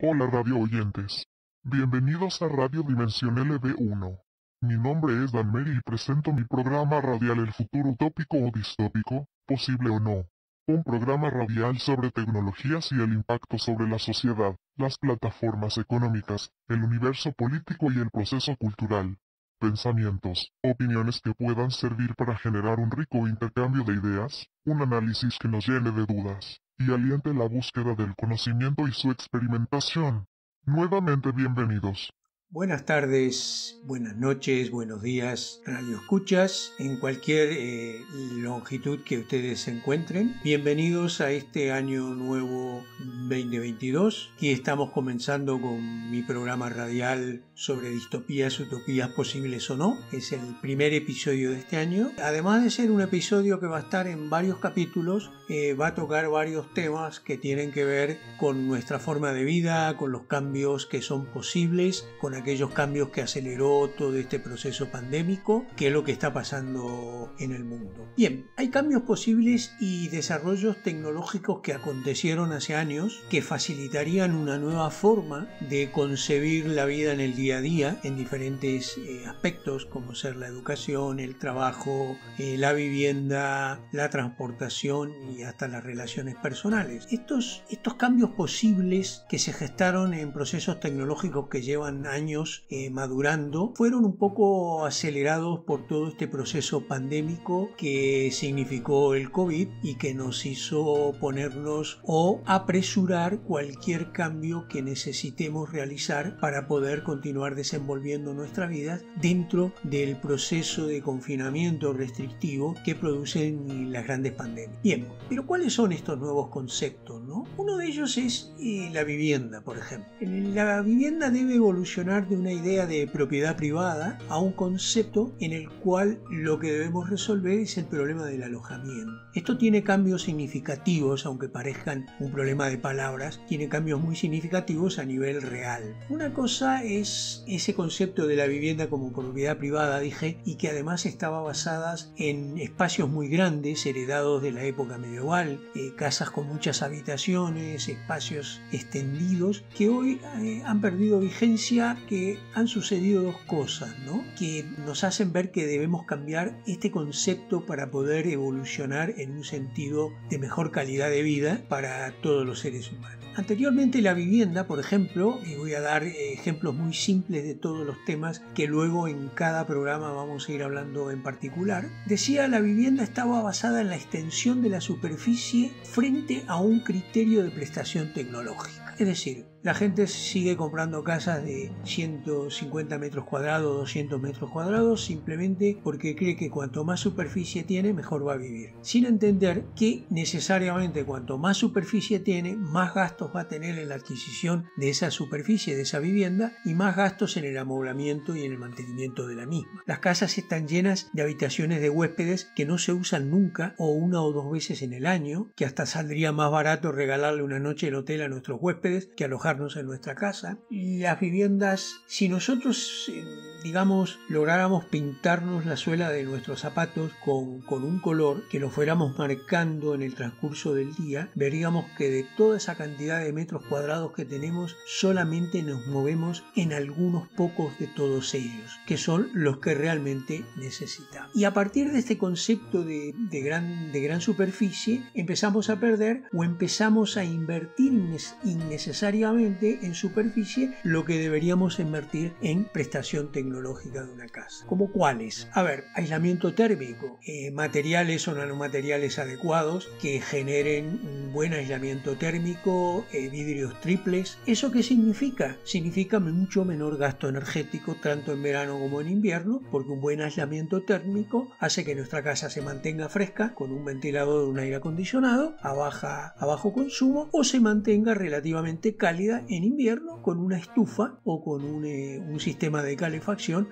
Hola radio oyentes. Bienvenidos a Radio Dimensión LB1. Mi nombre es Danmeri y presento mi programa radial El futuro utópico o distópico, posible o no. Un programa radial sobre tecnologías y el impacto sobre la sociedad, las plataformas económicas, el universo político y el proceso cultural. Pensamientos, opiniones que puedan servir para generar un rico intercambio de ideas, un análisis que nos llene de dudas y aliente la búsqueda del conocimiento y su experimentación. Nuevamente bienvenidos. Buenas tardes, buenas noches, buenos días, radio escuchas, en cualquier longitud que ustedes se encuentren. Bienvenidos a este año nuevo 2022 y estamos comenzando con mi programa radial sobre distopías, utopías posibles o no. Es el primer episodio de este año. Además de ser un episodio que va a estar en varios capítulos, va a tocar varios temas que tienen que ver con nuestra forma de vida, con los cambios que son posibles, con aquellos cambios que aceleró todo este proceso pandémico, que es lo que está pasando en el mundo. Bien, hay cambios posibles y desarrollos tecnológicos que acontecieron hace años que facilitarían una nueva forma de concebir la vida en el día a día en diferentes aspectos, como ser la educación, el trabajo, la vivienda, la transportación y hasta las relaciones personales. Estos cambios posibles que se gestaron en procesos tecnológicos que llevan años madurando fueron un poco acelerados por todo este proceso pandémico que significó el COVID y que nos hizo ponernos o apresurar cualquier cambio que necesitemos realizar para poder continuar desenvolviendo nuestra vida dentro del proceso de confinamiento restrictivo que producen las grandes pandemias. Bien, pero ¿cuáles son estos nuevos conceptos, no? Uno de ellos es la vivienda, por ejemplo. La vivienda debe evolucionar de una idea de propiedad privada a un concepto en el cual lo que debemos resolver es el problema del alojamiento. Esto tiene cambios significativos, aunque parezcan un problema de palabras, tiene cambios muy significativos a nivel real. Una cosa es ese concepto de la vivienda como propiedad privada, dije, y que además estaba basada en espacios muy grandes, heredados de la época medieval, casas con muchas habitaciones, espacios extendidos, que hoy han perdido vigencia, que han sucedido dos cosas, ¿no?, que nos hacen ver que debemos cambiar este concepto para poder evolucionar en un sentido de mejor calidad de vida para todos los seres humanos. Anteriormente la vivienda, por ejemplo, y voy a dar ejemplos muy simples de todos los temas que luego en cada programa vamos a ir hablando en particular, decía la vivienda estaba basada en la extensión de la superficie frente a un criterio de prestación tecnológica. Es decir, la gente sigue comprando casas de 150 metros cuadrados, 200 metros cuadrados, simplemente porque cree que cuanto más superficie tiene, mejor va a vivir. Sin entender que necesariamente cuanto más superficie tiene, más gastos va a tener en la adquisición de esa superficie, de esa vivienda, y más gastos en el amoblamiento y en el mantenimiento de la misma. Las casas están llenas de habitaciones de huéspedes que no se usan nunca o una o dos veces en el año, que hasta saldría más barato regalarle una noche en hotel a nuestros huéspedes que alojarnos en nuestra casa. Las viviendas, si nosotros lográramos pintarnos la suela de nuestros zapatos con un color que lo fuéramos marcando en el transcurso del día, veríamos que de toda esa cantidad de metros cuadrados que tenemos, solamente nos movemos en algunos pocos de todos ellos, que son los que realmente necesitamos. Y a partir de este concepto de gran superficie, empezamos a perder o empezamos a invertir innecesariamente en superficie lo que deberíamos invertir en prestación tecnológica de una casa. ¿Cómo cuáles? A ver, aislamiento térmico, materiales o nanomateriales adecuados que generen un buen aislamiento térmico, vidrios triples. ¿Eso qué significa? Significa mucho menor gasto energético tanto en verano como en invierno, porque un buen aislamiento térmico hace que nuestra casa se mantenga fresca con un ventilador o un aire acondicionado a bajo consumo, o se mantenga relativamente cálida en invierno con una estufa o con un sistema de calefacción calefacción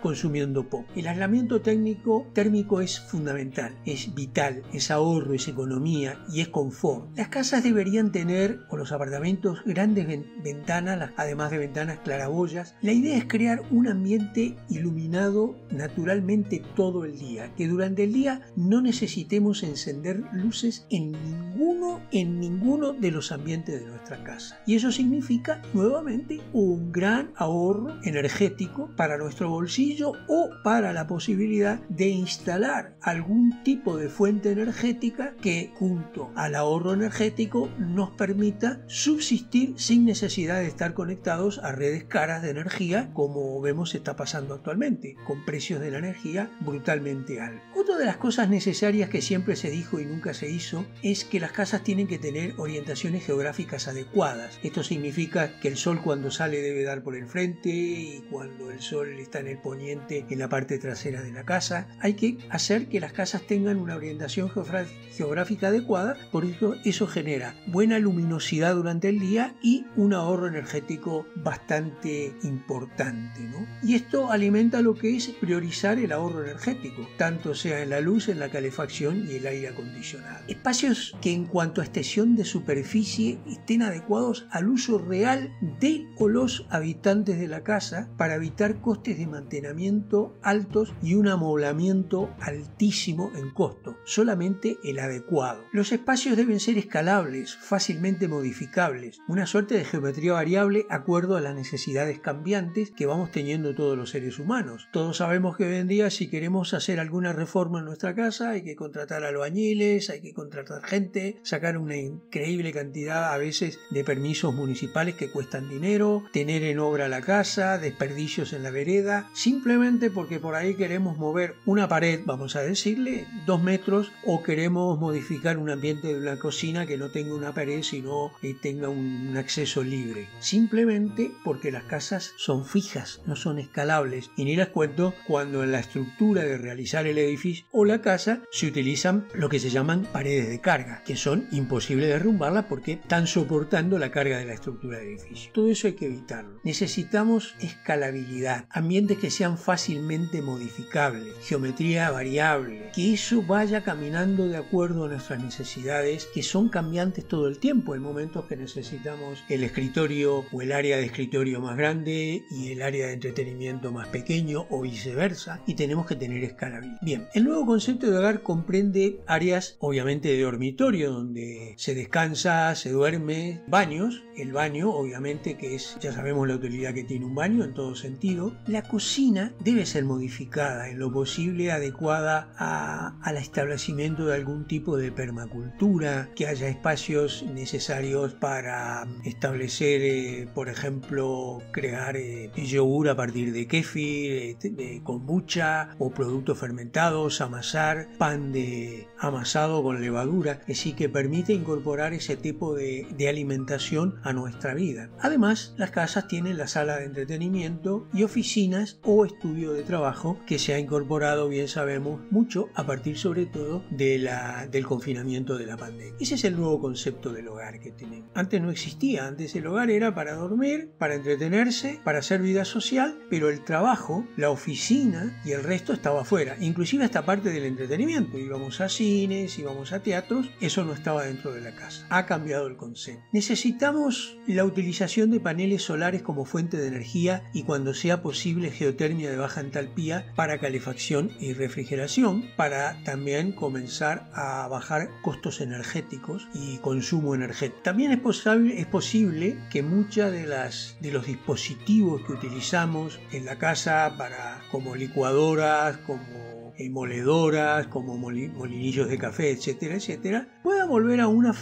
consumiendo poco. El aislamiento térmico es fundamental, es vital, es ahorro, es economía y es confort. Las casas deberían tener, o los apartamentos, grandes ventanas, además de ventanas claraboyas. La idea es crear un ambiente iluminado naturalmente todo el día, que durante el día no necesitemos encender luces en ninguno de los ambientes de nuestra casa. Y eso significa nuevamente un gran ahorro energético para nuestro bolsillo o para la posibilidad de instalar algún tipo de fuente energética que, junto al ahorro energético, nos permita subsistir sin necesidad de estar conectados a redes caras de energía, como vemos está pasando actualmente, con precios de la energía brutalmente altos. Otra de las cosas necesarias que siempre se dijo y nunca se hizo es que las casas tienen que tener orientaciones geográficas adecuadas. Esto significa que el sol cuando sale debe dar por el frente, y cuando el sol está en el poniente, en la parte trasera de la casa. Hay que hacer que las casas tengan una orientación geográfica adecuada, por eso genera buena luminosidad durante el día y un ahorro energético bastante importante, ¿no? Y esto alimenta lo que es priorizar el ahorro energético, tanto sea en la luz, en la calefacción y el aire acondicionado. Espacios que en cuanto a extensión de superficie estén adecuados al uso real de o los habitantes de la casa para evitar costes de mantenimiento altos y un amoblamiento altísimo en costo, solamente el adecuado. Los espacios deben ser escalables, fácilmente modificables, una suerte de geometría variable acuerdo a las necesidades cambiantes que vamos teniendo todos los seres humanos. Todos sabemos que hoy en día, si queremos hacer alguna reforma en nuestra casa, hay que contratar albañiles, hay que contratar gente, sacar una increíble cantidad a veces de permisos municipales que cuestan dinero, tener en obra la casa, desperdicios en la vereda, simplemente porque por ahí queremos mover una pared, vamos a decirle, 2 metros, o queremos modificar un ambiente de una cocina que no tenga una pared, sino que tenga un acceso libre. Simplemente porque las casas son fijas, no son escalables. Y ni les cuento cuando en la estructura de realizar el edificio o la casa se utilizan lo que se llaman paredes de carga, que son imposibles de derrumbarlas porque están soportando la carga de la estructura del edificio. Todo eso hay que evitarlo. Necesitamos escalabilidad, ambientes que sean fácilmente modificables, geometría variable, que eso vaya caminando de acuerdo a nuestras necesidades, que son cambiantes todo el tiempo. Hay momentos que necesitamos el escritorio o el área de escritorio más grande y el área de entretenimiento más pequeño, o viceversa, y tenemos que tener escalabilidad. Bien, el nuevo concepto de hogar comprende áreas obviamente de dormitorio donde se descansa, se duerme, baños, el baño obviamente que es, ya sabemos la utilidad que tiene un baño en todo sentido. La cocina debe ser modificada, en lo posible adecuada al establecimiento de algún tipo de permacultura, que haya espacios necesarios para establecer, por ejemplo, crear yogur a partir de kéfir, de kombucha o productos fermentados, amasar pan de amasado con levadura, es decir, que permite incorporar ese tipo de alimentación a nuestra vida. Además, las casas tienen la sala de entretenimiento y oficinas o estudio de trabajo, que se ha incorporado, bien sabemos, mucho a partir sobre todo del confinamiento de la pandemia. Ese es el nuevo concepto del hogar que tenemos. Antes no existía, antes el hogar era para dormir, para entretenerse, para hacer vida social, pero el trabajo, la oficina y el resto estaba afuera, inclusive esta parte del entretenimiento. Íbamos a cines, íbamos a teatros, eso no estaba dentro de la casa. Ha cambiado el concepto. Necesitamos la utilización de paneles solares como fuente de energía y, cuando sea posible, geotermia de baja entalpía para calefacción y refrigeración, para también comenzar a bajar costos energéticos y consumo energético. También es posible que muchas de los dispositivos que utilizamos en la casa como licuadoras, como moledoras, como molinillos de café, etcétera, etcétera, puedan volver a una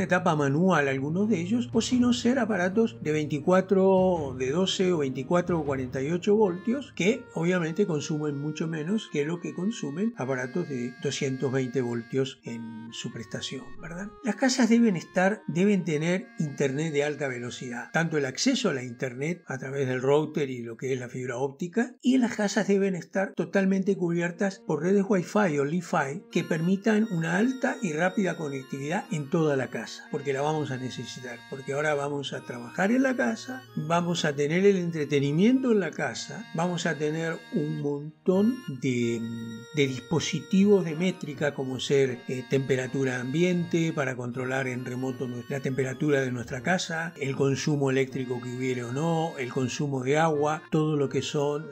etapa manual, algunos de ellos, o si no, ser aparatos de 24, de 12 o 24 o 48 voltios, que obviamente consumen mucho menos que lo que consumen aparatos de 220 voltios en su prestación, ¿verdad? Las casas deben tener internet de alta velocidad, tanto el acceso a la internet a través del router y lo que es la fibra óptica, y las casas deben estar totalmente cubiertas por redes Wi-Fi o Li-Fi que permitan una alta y rápida conectividad en toda la casa, porque la vamos a necesitar, porque ahora vamos a trabajar en la casa, vamos a tener el entretenimiento en la casa, vamos a tener un montón de dispositivos de métrica como ser temperatura ambiente para controlar en remoto la temperatura de nuestra casa, el consumo eléctrico que hubiere o no, el consumo de agua, todo lo que son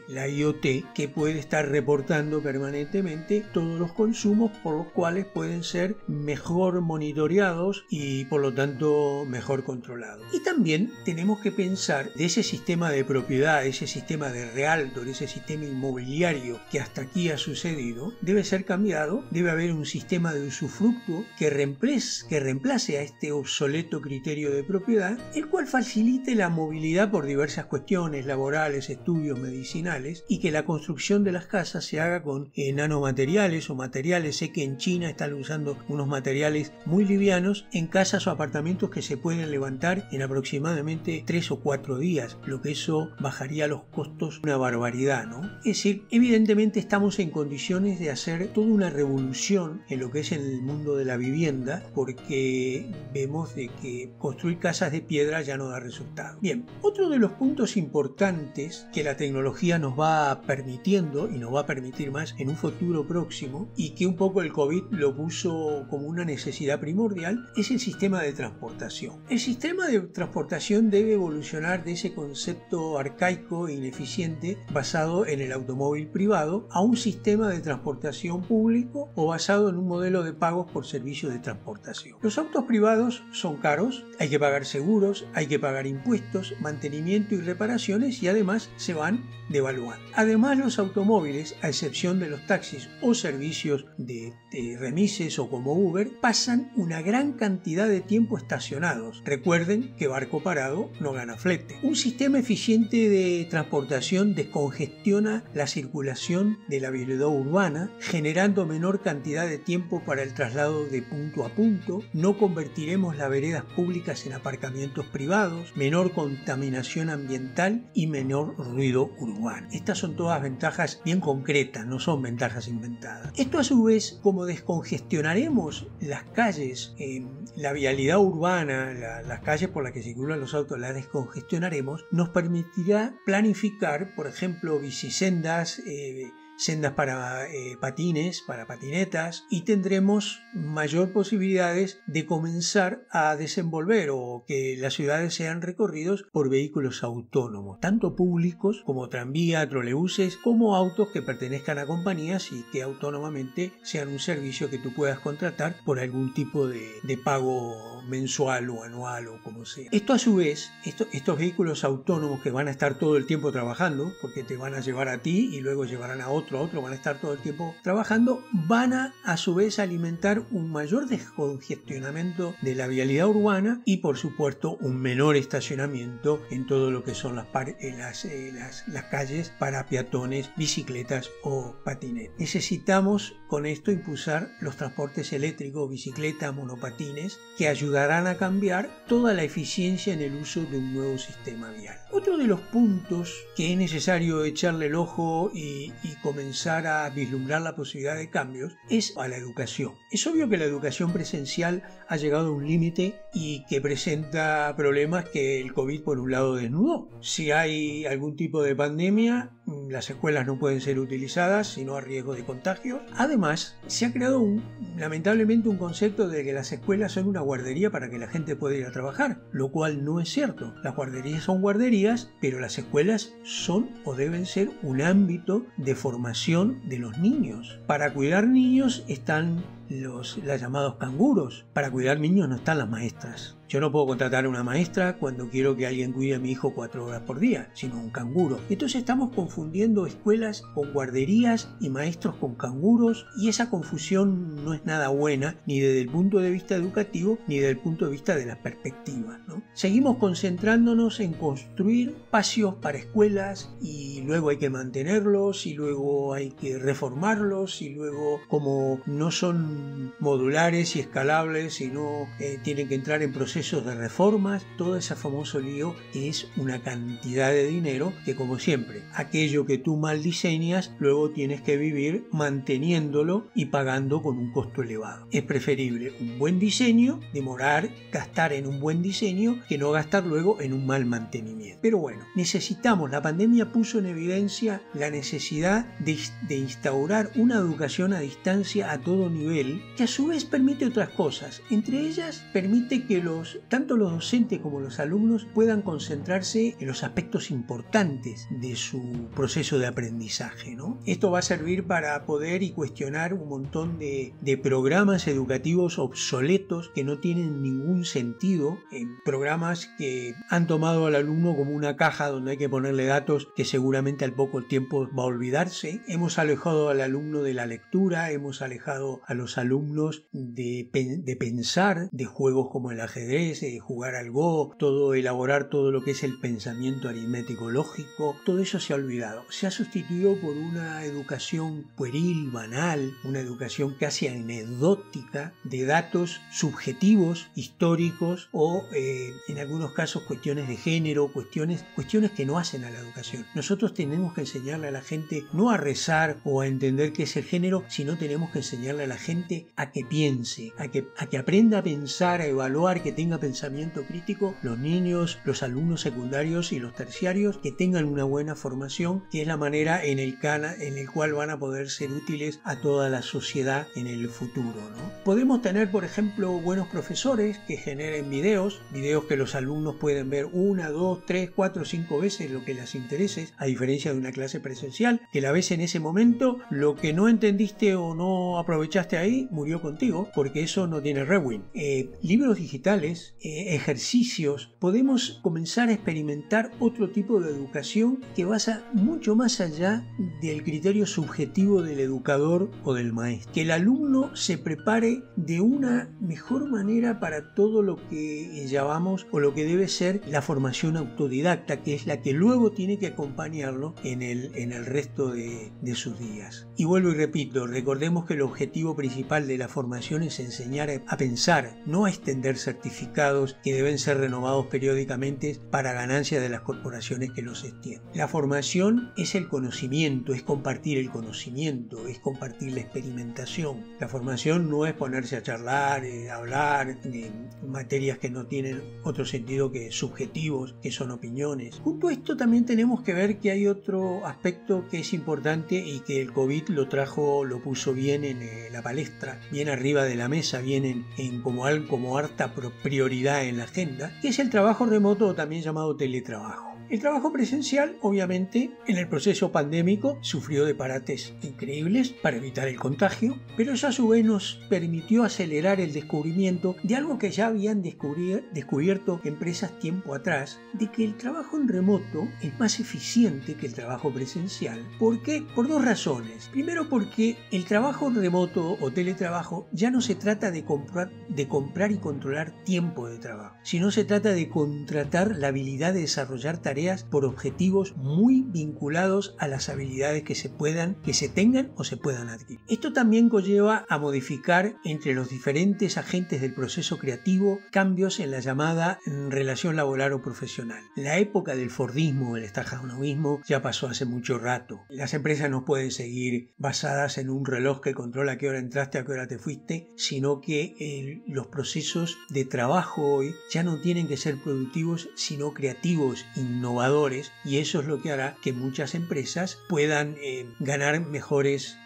la IoT, que puede estar reportando permanentemente todos los consumos, por los cuales pueden ser mejor monitoreados y por lo tanto mejor controlados. Y también tenemos que pensar de ese sistema de propiedad, ese sistema de realtor, ese sistema inmobiliario que hasta aquí ha sucedido, debe ser cambiado, debe haber un sistema de usufructo que reemplace a este obsoleto criterio de propiedad, el cual facilite la movilidad por diversas cuestiones laborales, estudios, medicinales, y que la construcción de las casas se haga con nanomateriales o materiales. Sé que en China están usando unos materiales muy livianos en casas o apartamentos que se pueden levantar en aproximadamente 3 o 4 días, lo que eso bajaría los costos una barbaridad, ¿no? Es decir, evidentemente estamos en condiciones de hacer toda una revolución en lo que es el mundo de la vivienda, porque vemos de que construir casas de piedra ya no da resultado. Bien, otro de los puntos importantes que la tecnología nos va permitiendo y nos va a permitir más en un futuro próximo, y que un poco el COVID lo puso como una necesidad primordial, es el sistema de transportación. El sistema de transportación debe evolucionar de ese concepto arcaico e ineficiente basado en el automóvil privado a un sistema de transportación público o basado en un modelo de pagos por servicios de transportación. Los autos privados son caros, hay que pagar seguros, hay que pagar impuestos, mantenimiento y reparaciones, y además se van devaluando. Además, los automóviles, a excepción de los taxis o servicios de remises o como Uber, pasan una gran cantidad de tiempo estacionados. Recuerden que barco parado no gana flete. Un sistema eficiente de transportación descongestiona la circulación de la vialidad urbana, generando menor cantidad de tiempo para el traslado de punto a punto. No convertiremos las veredas públicas en aparcamientos privados, menor contaminación ambiental y menor ruido urbano. Estas son todas ventajas bien concretas, no son ventajas inventadas. Esto a su vez, como descongestionaremos las calles, la vialidad urbana, las calles por las que circulan los autos, las descongestionaremos, nos permitirá planificar, por ejemplo, bicisendas, sendas para patines, para patinetas, y tendremos mayor posibilidades de comenzar a desenvolver o que las ciudades sean recorridos por vehículos autónomos, tanto públicos como tranvía, trolebuses, como autos que pertenezcan a compañías y que autónomamente sean un servicio que tú puedas contratar por algún tipo de pago mensual o anual o como sea. Esto a su vez, estos vehículos autónomos que van a estar todo el tiempo trabajando, porque te van a llevar a ti y luego llevarán a otro, van a estar todo el tiempo trabajando, van a su vez alimentar un mayor descongestionamiento de la vialidad urbana y por supuesto un menor estacionamiento en todo lo que son las calles para peatones, bicicletas o patinetas. Necesitamos con esto impulsar los transportes eléctricos, bicicletas, monopatines, que ayudarán a cambiar toda la eficiencia en el uso de un nuevo sistema vial. Otro de los puntos que es necesario echarle el ojo y comenzar a vislumbrar la posibilidad de cambios es a la educación. Es obvio que la educación presencial ha llegado a un límite y que presenta problemas que el COVID por un lado desnudó. Si hay algún tipo de pandemia, las escuelas no pueden ser utilizadas sino a riesgo de contagio. Además, se ha creado lamentablemente un concepto de que las escuelas son una guardería para que la gente pueda ir a trabajar, lo cual no es cierto. Las guarderías son guarderías, pero las escuelas son o deben ser un ámbito de formación de los niños. Para cuidar niños están los llamados canguros. Para cuidar niños no están las maestras. Yo no puedo contratar a una maestra cuando quiero que alguien cuide a mi hijo 4 horas por día, sino un canguro. Entonces estamos confundiendo escuelas con guarderías y maestros con canguros, y esa confusión no es nada buena, ni desde el punto de vista educativo, ni desde el punto de vista de la perspectiva, ¿no? Seguimos concentrándonos en construir espacios para escuelas y luego hay que mantenerlos y luego hay que reformarlos y luego, como no son modulares y escalables, sino tienen que entrar en procesos procesos de reformas, todo ese famoso lío que es una cantidad de dinero que, como siempre, aquello que tú mal diseñas, luego tienes que vivir manteniéndolo y pagando con un costo elevado. Es preferible un buen diseño, gastar en un buen diseño, que no gastar luego en un mal mantenimiento. Pero bueno, la pandemia puso en evidencia la necesidad de instaurar una educación a distancia a todo nivel, que a su vez permite otras cosas. Entre ellas, permite que tanto los docentes como los alumnos puedan concentrarse en los aspectos importantes de su proceso de aprendizaje, ¿no? Esto va a servir para poder y cuestionar un montón de programas educativos obsoletos que no tienen ningún sentido, programas que han tomado al alumno como una caja donde hay que ponerle datos que seguramente al poco tiempo va a olvidarse. Hemos alejado al alumno de la lectura, hemos alejado a los alumnos de pensar, de juegos como el ajedrez, de jugar al Go, elaborar todo lo que es el pensamiento aritmético lógico. Todo eso se ha olvidado. Se ha sustituido por una educación pueril, banal, una educación casi anecdótica de datos subjetivos, históricos o en algunos casos cuestiones de género, cuestiones que no hacen a la educación. Nosotros tenemos que enseñarle a la gente no a rezar o a entender qué es el género, sino tenemos que enseñarle a la gente a que piense, a que aprenda a pensar, a evaluar, que tenga pensamiento crítico. Los niños, los alumnos secundarios y los terciarios, que tengan una buena formación, que es la manera en el cual van a poder ser útiles a toda la sociedad en el futuro, ¿no? Podemos tener, por ejemplo, buenos profesores que generen videos que los alumnos pueden ver 1, 2, 3, 4, 5 veces lo que les interese, a diferencia de una clase presencial, que la ves en ese momento, lo que no entendiste o no aprovechaste ahí, murió contigo, porque eso no tiene rewind. Libros digitales, ejercicios, podemos comenzar a experimentar otro tipo de educación que basa mucho más allá del criterio subjetivo del educador o del maestro. Que el alumno se prepare de una mejor manera para todo lo que llamamos o lo que debe ser la formación autodidacta, que es la que luego tiene que acompañarlo en el resto de sus días. Y vuelvo y repito, recordemos que el objetivo principal de la formación es enseñar a pensar, no a extender certificados que deben ser renovados periódicamente para ganancia de las corporaciones que los extienden. La formación es el conocimiento, es compartir el conocimiento, es compartir la experimentación. La formación no es ponerse a charlar, hablar de materias que no tienen otro sentido que subjetivos, que son opiniones. Junto a esto también tenemos que ver que hay otro aspecto que es importante y que el COVID lo puso bien en la palestra, bien arriba de la mesa, bien como harta prioridad en la agenda, que es el trabajo remoto o también llamado teletrabajo. El trabajo presencial, obviamente, en el proceso pandémico sufrió de parates increíbles para evitar el contagio, pero eso a su vez nos permitió acelerar el descubrimiento de algo que ya habían descubierto empresas tiempo atrás, de que el trabajo en remoto es más eficiente que el trabajo presencial. ¿Por qué? Por dos razones. Primero, porque el trabajo remoto o teletrabajo ya no se trata de comprar y controlar tiempo de trabajo, sino se trata de contratar la habilidad de desarrollar tareas por objetivos muy vinculados a las habilidades que se tengan o se puedan adquirir. Esto también conlleva a modificar entre los diferentes agentes del proceso creativo cambios en la llamada relación laboral o profesional. La época del fordismo, el estajanovismo, ya pasó hace mucho rato. Las empresas no pueden seguir basadas en un reloj que controla a qué hora entraste, a qué hora te fuiste, sino que los procesos de trabajo hoy ya no tienen que ser productivos, sino creativos, innovadores, y eso es lo que hará que muchas empresas puedan ganar mejores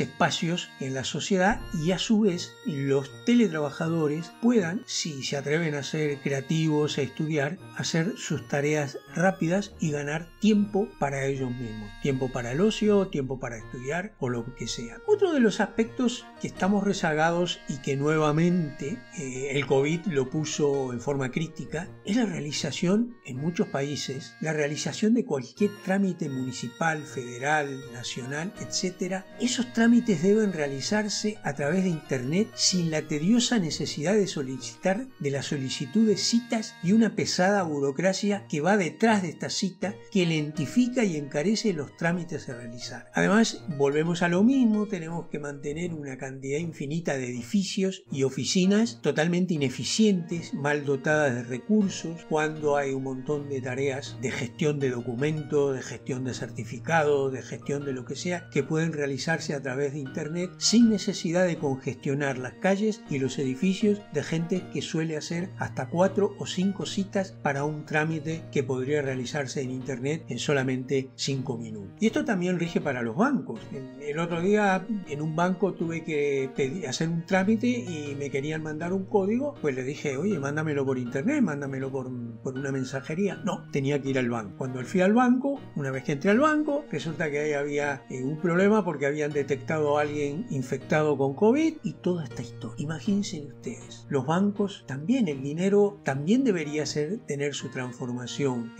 espacios en la sociedad, y a su vez los teletrabajadores puedan, si se atreven a ser creativos, a estudiar, hacer sus tareas rápidas y ganar tiempo para ellos mismos, tiempo para el ocio, tiempo para estudiar o lo que sea. Otro de los aspectos que estamos rezagados y que nuevamente el COVID lo puso en forma crítica es la realización en muchos países trámites, la realización de cualquier trámite municipal, federal, nacional, etc., esos trámites deben realizarse a través de Internet sin la tediosa necesidad de la solicitud de citas y una pesada burocracia que va detrás de esta cita, que lentifica y encarece los trámites a realizar. Además, volvemos a lo mismo, tenemos que mantener una cantidad infinita de edificios y oficinas totalmente ineficientes, mal dotadas de recursos, cuando hay un montón de tareas de gestión de documentos, de gestión de certificados, de gestión de lo que sea, que pueden realizarse a través de Internet sin necesidad de congestionar las calles y los edificios de gente que suele hacer hasta 4 o 5 citas para un trámite que podría realizarse en Internet en solamente 5 minutos. Y esto también rige para los bancos. El otro día en un banco tuve que hacer un trámite y me querían mandar un código, pues le dije, oye, mándamelo por Internet, mándamelo por una mensajería. No, tenía que ir al banco. Cuando fui al banco, una vez que entré al banco, resulta que ahí había un problema porque habían detectado a alguien infectado con COVID y toda esta historia. Imagínense ustedes, los bancos también, el dinero también debería tener su transformación.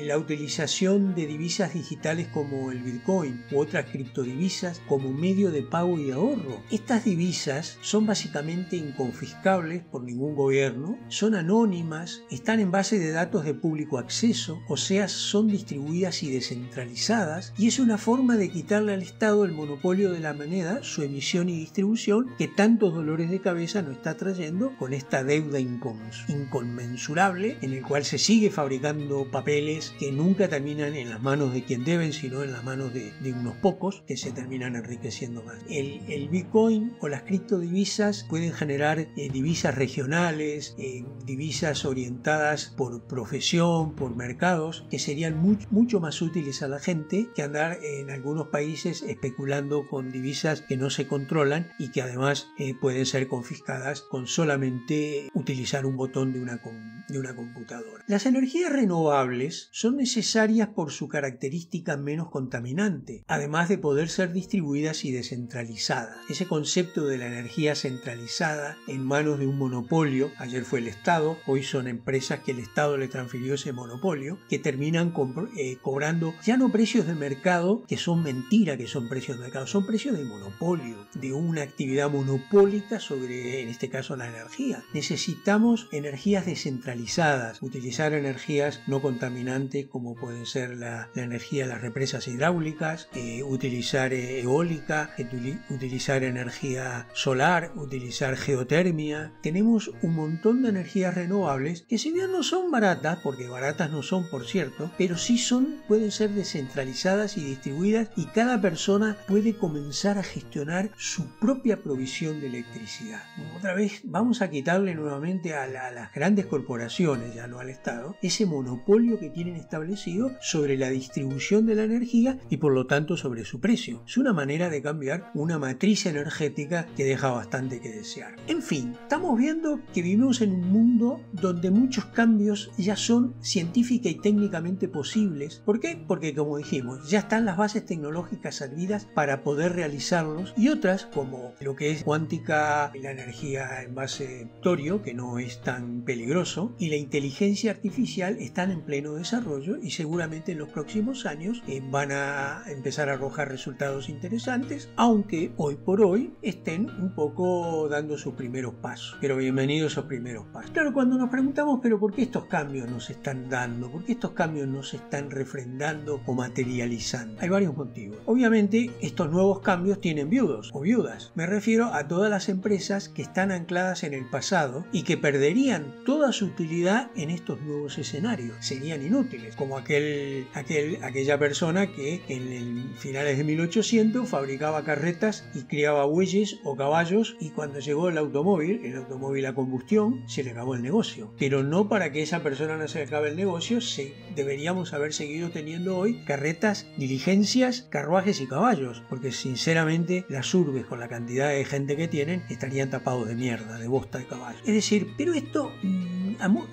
La utilización de divisas digitales como el Bitcoin u otras criptodivisas como medio de pago y ahorro. Estas divisas son básicamente inconfiscables por ningún gobierno, son anónimas, están en base de datos de público acceso, o sea, son distribuidas y descentralizadas, y es una forma de quitarle al Estado el monopolio de la moneda, su emisión y distribución, que tantos dolores de cabeza nos está trayendo con esta deuda inconmensurable en el cual se sigue fabricando papeles que nunca terminan en las manos de quien deben, sino en las manos de unos pocos que se terminan enriqueciendo más. El Bitcoin o las criptodivisas pueden generar divisas regionales, divisas orientadas por profesión, por mercados, que serían mucho más útiles a la gente que andar en algunos países especulando con divisas que no se controlan y que además pueden ser confiscadas con solamente utilizar un botón de una computadora. Las energías renovables son necesarias por su característica menos contaminante, además de poder ser distribuidas y descentralizadas. Ese concepto de la energía centralizada en manos de un monopolio, ayer fue el Estado, hoy son empresas que el Estado le transfirió ese monopolio, que terminan cobrando ya no precios de mercado, que son mentira que son precios de mercado, son precios de monopolio, de una actividad monopólica sobre, en este caso, la energía. Necesitamos energías descentralizadas, utilizar energías no contaminantes como pueden ser la energía de las represas hidráulicas, utilizar eólica, utilizar energía solar, utilizar geotermia. Tenemos un montón de energías renovables que, si bien no son baratas, porque baratas no son por cierto, pero sí pueden ser descentralizadas y distribuidas, y cada persona puede comenzar a gestionar su propia provisión de electricidad. Otra vez vamos a quitarle nuevamente a las grandes corporaciones, ya no al Estado, ese monopolio que tienen establecido sobre la distribución de la energía y por lo tanto sobre su precio. Es una manera de cambiar una matriz energética que deja bastante que desear. En fin, estamos viendo que vivimos en un mundo donde muchos cambios ya son científica y técnicamente posibles. ¿Por qué? Porque, como dijimos, ya están las bases tecnológicas servidas para poder realizarlos, y otras, como lo que es cuántica, la energía en base de torio, que no es tan peligroso, y la inteligencia artificial, están en pleno desarrollo y seguramente en los próximos años van a empezar a arrojar resultados interesantes, aunque hoy por hoy estén un poco dando sus primeros pasos. Pero bienvenidos esos primeros pasos. Claro, cuando nos preguntamos, pero ¿por qué estos cambios nos están dando? ¿Por qué estos cambios no se están refrendando o materializando? Hay varios motivos. Obviamente, estos nuevos cambios tienen viudos o viudas. Me refiero a todas las empresas que están ancladas en el pasado y que perderían toda su utilidad en estos nuevos escenarios. Serían inútiles, como aquella persona que en finales de 1800 fabricaba carretas y criaba bueyes o caballos, y cuando llegó el automóvil a combustión, se le acabó el negocio. Pero no para que esa persona no se le acabe el negocio, deberíamos haber seguido teniendo hoy carretas, diligencias, carruajes y caballos, porque sinceramente las urbes, con la cantidad de gente que tienen, estarían tapados de mierda, de bosta de caballo. Es decir, pero esto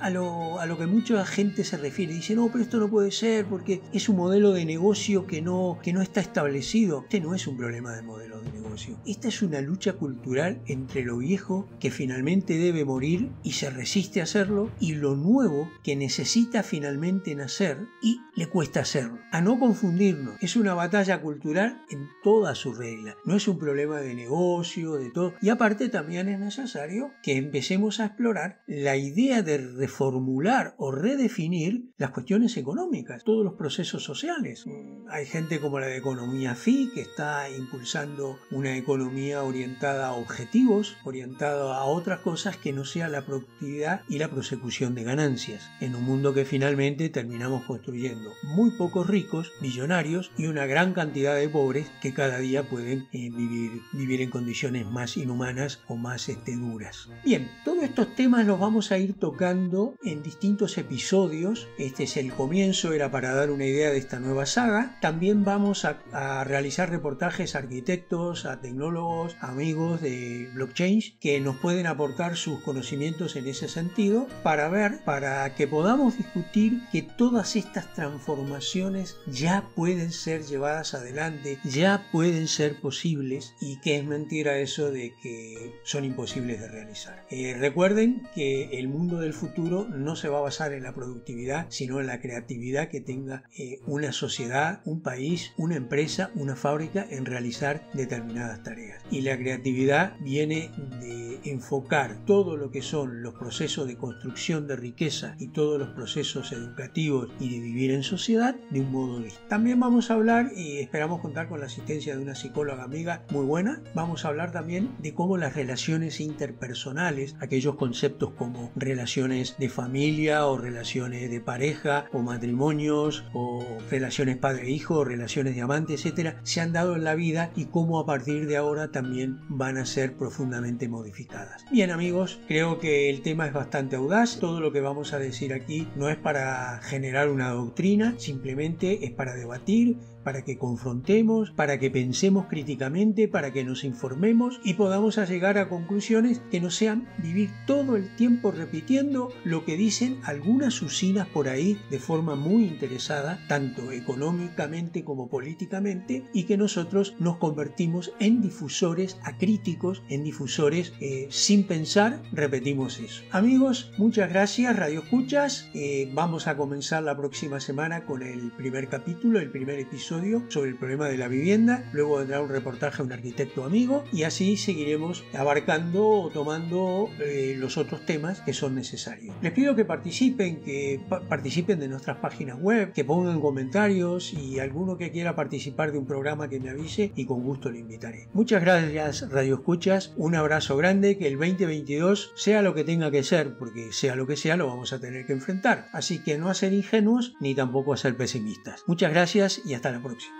a lo que mucha gente se refiere, dice, no, pero esto no puede ser porque es un modelo de negocio que no está establecido. Este no es un problema de modelo de negocio, negocio. Esta es una lucha cultural entre lo viejo, que finalmente debe morir y se resiste a hacerlo, y lo nuevo, que necesita finalmente nacer y le cuesta hacerlo. A no confundirnos, es una batalla cultural en toda su regla. No es un problema de negocio, de todo. Y aparte también es necesario que empecemos a explorar la idea de reformular o redefinir las cuestiones económicas, todos los procesos sociales. Hay gente como la de economía FI que está impulsando una economía orientada a objetivos, orientada a otras cosas que no sea la productividad y la prosecución de ganancias, en un mundo que finalmente terminamos construyendo muy pocos ricos, millonarios, y una gran cantidad de pobres que cada día pueden vivir en condiciones más inhumanas o más duras. Bien, todos estos temas los vamos a ir tocando en distintos episodios. Este es el comienzo, era para dar una idea de esta nueva saga. También vamos a realizar reportajes a arquitectos, a tecnólogos, amigos de blockchain que nos pueden aportar sus conocimientos en ese sentido para que podamos discutir que todas estas transformaciones ya pueden ser llevadas adelante, ya pueden ser posibles, y que es mentira eso de que son imposibles de realizar. Recuerden que el mundo del futuro no se va a basar en la productividad, sino en la creatividad que tenga una sociedad, un país, una empresa, una fábrica en realizar determinadas tareas. Y la creatividad viene de enfocar todo lo que son los procesos de construcción de riqueza y todos los procesos educativos y de vivir en sociedad de un modo distinto. También vamos a hablar, y esperamos contar con la asistencia de una psicóloga amiga muy buena, vamos a hablar también de cómo las relaciones interpersonales, aquellos conceptos como relaciones de familia o relaciones de pareja o matrimonios o relaciones padre-hijo o relaciones de amante, etcétera, se han dado en la vida y cómo a partir de ahora también van a ser profundamente modificadas. Bien amigos, creo que el tema es bastante audaz. Todo lo que vamos a decir aquí no es para generar una doctrina, simplemente es para debatir, para que confrontemos, para que pensemos críticamente, para que nos informemos y podamos llegar a conclusiones que no sean vivir todo el tiempo repitiendo lo que dicen algunas usinas por ahí de forma muy interesada, tanto económicamente como políticamente, y que nosotros nos convertimos en difusores acríticos, en difusores sin pensar, repetimos eso. Amigos, muchas gracias, Radio Escuchas. Vamos a comenzar la próxima semana con el primer capítulo, el primer episodio sobre el problema de la vivienda. Luego vendrá un reportaje a un arquitecto amigo y así seguiremos abarcando o tomando los otros temas que son necesarios. Les pido que participen de nuestras páginas web, que pongan comentarios, y alguno que quiera participar de un programa que me avise y con gusto le invitaré. Muchas gracias, Radio Escuchas. Un abrazo grande, que el 2022 sea lo que tenga que ser, porque sea lo que sea lo vamos a tener que enfrentar. Así que no a ser ingenuos ni tampoco a ser pesimistas. Muchas gracias y hasta la próxima.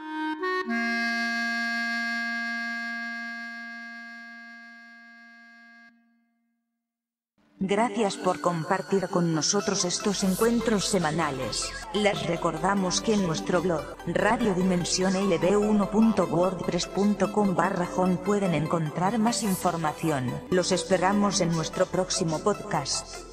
Gracias por compartir con nosotros estos encuentros semanales. Les recordamos que en nuestro blog, radiodimensionlb1.wordpress.com/home pueden encontrar más información. Los esperamos en nuestro próximo podcast.